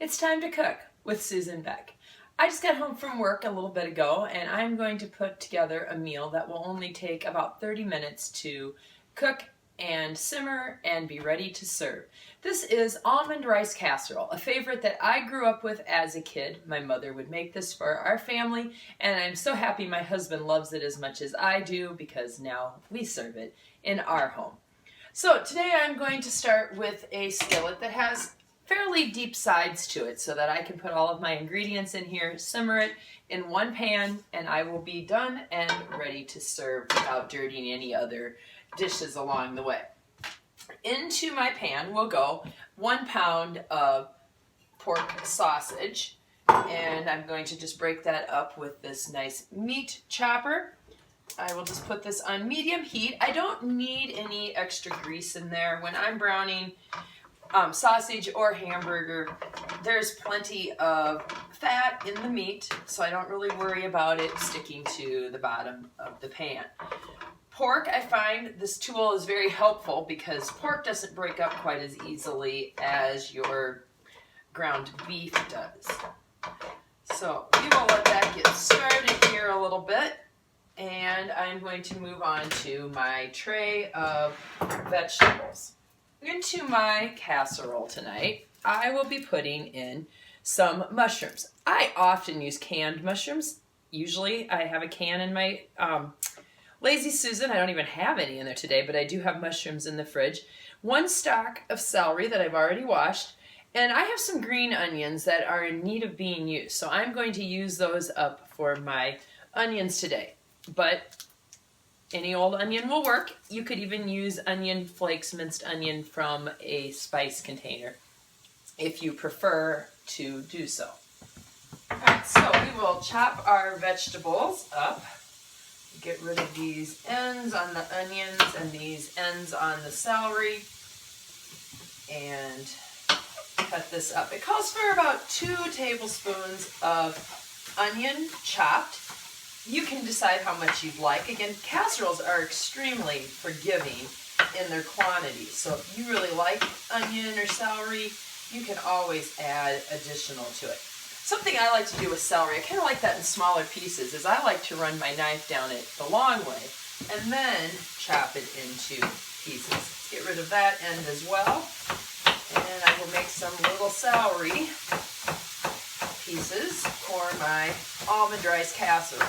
It's time to cook with Susan Beck. I just got home from work a little bit ago and I'm going to put together a meal that will only take about 30 minutes to cook and simmer and be ready to serve. This is almond rice casserole, a favorite that I grew up with as a kid. My mother would make this for our family and I'm so happy my husband loves it as much as I do because now we serve it in our home. So today I'm going to start with a skillet that has fairly deep sides to it so that I can put all of my ingredients in here, simmer it in one pan, and I will be done and ready to serve without dirtying any other dishes along the way. Into my pan will go 1 pound of pork sausage, and I'm going to just break that up with this nice meat chopper. I will just put this on medium heat. I don't need any extra grease in there. When I'm browning sausage or hamburger, there's plenty of fat in the meat, so I don't really worry about it sticking to the bottom of the pan. Pork, I find this tool is very helpful because pork doesn't break up quite as easily as your ground beef does. So we will let that get started here a little bit, and I'm going to move on to my tray of vegetables. Into my casserole tonight, I will be putting in some mushrooms. I often use canned mushrooms. Usually I have a can in my Lazy Susan. I don't even have any in there today, but I do have mushrooms in the fridge. 1 stalk of celery that I've already washed, and I have some green onions that are in need of being used. So I'm going to use those up for my onions today. But any old onion will work. You could even use onion flakes, minced onion from a spice container if you prefer to do so. Alright, so we will chop our vegetables up. Get rid of these ends on the onions and these ends on the celery and cut this up. It calls for about 2 tablespoons of onion chopped. You can decide how much you'd like. Again, casseroles are extremely forgiving in their quantity. So if you really like onion or celery, you can always add additional to it. Something I like to do with celery, I kind of like that in smaller pieces, is I like to run my knife down it the long way and then chop it into pieces. Let's get rid of that end as well. And I will make some little celery pieces for my almond rice casserole.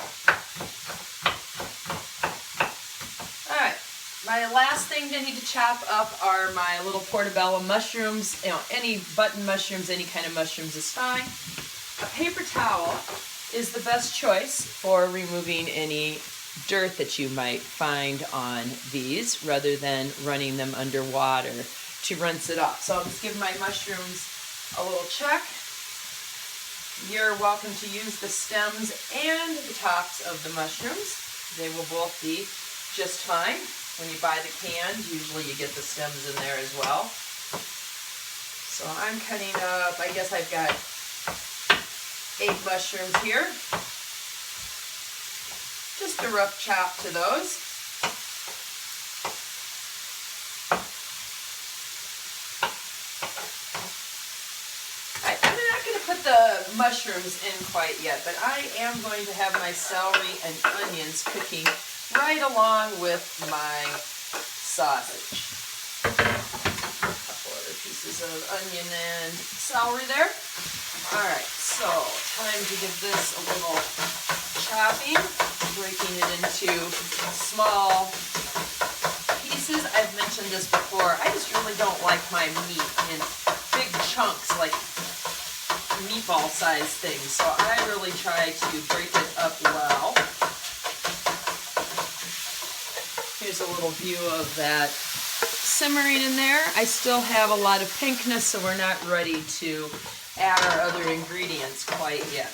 Alright, my last thing to need to chop up are my little portobello mushrooms. You know, any button mushrooms, any kind of mushrooms is fine. A paper towel is the best choice for removing any dirt that you might find on these rather than running them under water to rinse it off. So I'll just give my mushrooms a little check. You're welcome to use the stems and the tops of the mushrooms. They will both be just fine. When you buy the cans, usually you get the stems in there as well. So I'm cutting up, I guess I've got 8 mushrooms here. Just a rough chop to those. Put the mushrooms in quite yet, but I am going to have my celery and onions cooking right along with my sausage. A couple other pieces of onion and celery there. Alright, so time to give this a little chopping, breaking it into small pieces. I've mentioned this before. I just really don't like my meat in big chunks like meatball size things, so I really try to break it up well. Here's a little view of that simmering in there. I still have a lot of pinkness, so we're not ready to add our other ingredients quite yet.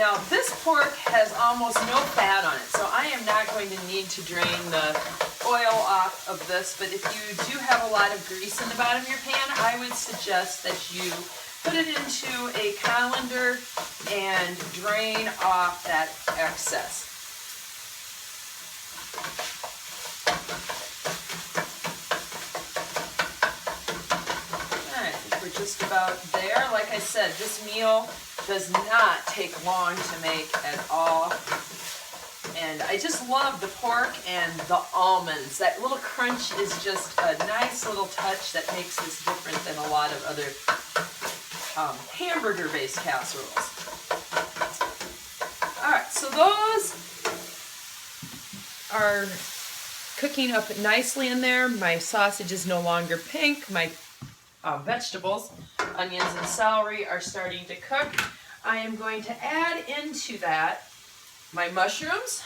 Now this pork has almost no fat on it, so I am not going to need to drain the oil off of this, but if you do have a lot of grease in the bottom of your pan, I would suggest that you put it into a colander and drain off that excess. Alright, we're just about there. Like I said, this meal does not take long to make at all. And I just love the pork and the almonds. That little crunch is just a nice little touch that makes this different than a lot of other hamburger-based casseroles. All right, so those are cooking up nicely in there. My sausage is no longer pink. My vegetables, onions and celery, are starting to cook. I am going to add into that my mushrooms,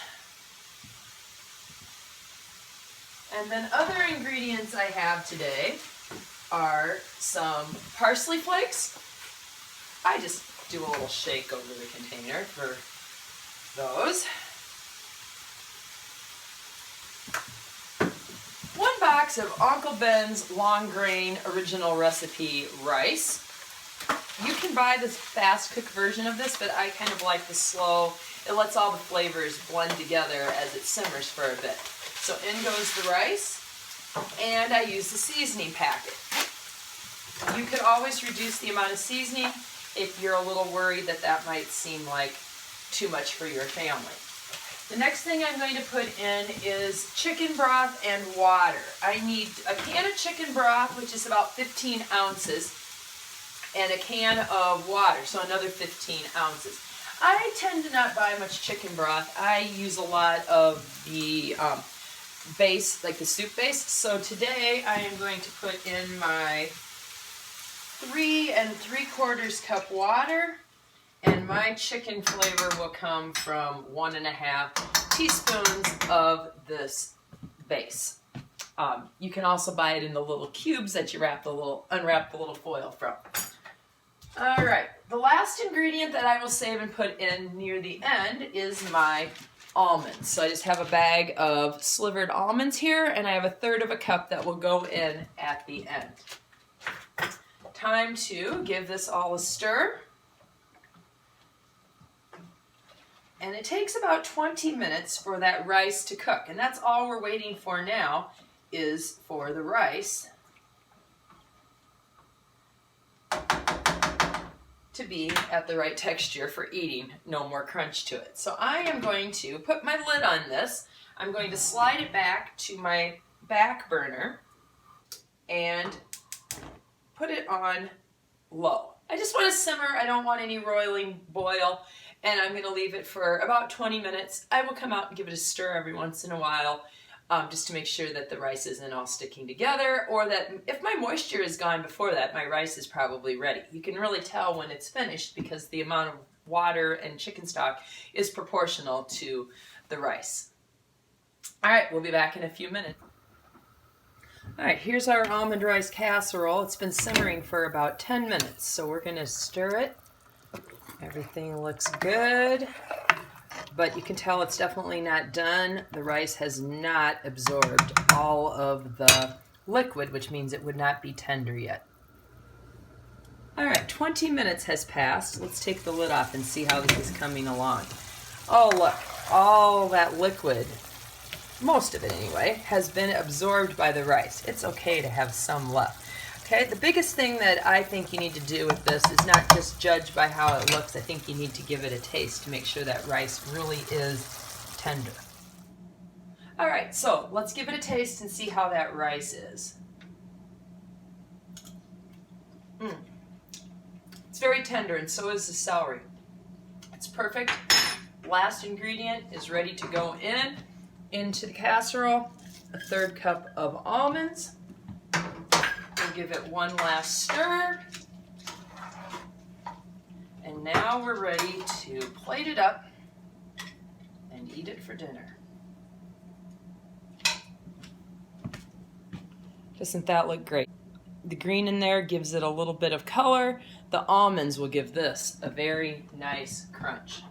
and then other ingredients I have today are some parsley flakes. I just do a little shake over the container for those. 1 box of Uncle Ben's long grain original recipe rice. You can buy this fast cook version of this, but I kind of like the slow. It lets all the flavors blend together as it simmers for a bit. So in goes the rice, and I use the seasoning packet. You could always reduce the amount of seasoning if you're a little worried that that might seem like too much for your family. The next thing I'm going to put in is chicken broth and water. I need a can of chicken broth, which is about 15 ounces, and a can of water, so another 15 ounces. I tend to not buy much chicken broth. I use a lot of the base, like the soup base. So today I am going to put in my 3 3/4 cup water, and my chicken flavor will come from 1 1/2 teaspoons of this base. You can also buy it in the little cubes that you unwrap the little foil from. All right, the last ingredient that I will save and put in near the end is my almonds. So I just have a bag of slivered almonds here, and I have 1/3 cup that will go in at the end. Time to give this all a stir. And it takes about 20 minutes for that rice to cook, and that's all we're waiting for now is for the rice to be at the right texture for eating, no more crunch to it. So I am going to put my lid on this. I'm going to slide it back to my back burner and put it on low. I just want to simmer. I don't want any roiling boil, and I'm going to leave it for about 20 minutes. I will come out and give it a stir every once in a while, just to make sure that the rice isn't all sticking together, or that if my moisture is gone before that, my rice is probably ready. You can really tell when it's finished because the amount of water and chicken stock is proportional to the rice. All right, we'll be back in a few minutes. All right, here's our almond rice casserole. It's been simmering for about 10 minutes, so we're going to stir it. Everything looks good, but you can tell it's definitely not done. The rice has not absorbed all of the liquid, which means it would not be tender yet. All right, 20 minutes has passed. Let's take the lid off and see how this is coming along. Oh, look, all that liquid, most of it anyway, has been absorbed by the rice. It's okay to have some left. Okay, the biggest thing that I think you need to do with this is not just judge by how it looks. I think you need to give it a taste to make sure that rice really is tender. All right, so let's give it a taste and see how that rice is. It's very tender, and so is the celery. It's perfect. Last ingredient is ready to go into the casserole. 1/3 cup of almonds. We'll give it one last stir. And now we're ready to plate it up and eat it for dinner. Doesn't that look great? The green in there gives it a little bit of color. The almonds will give this a very nice crunch.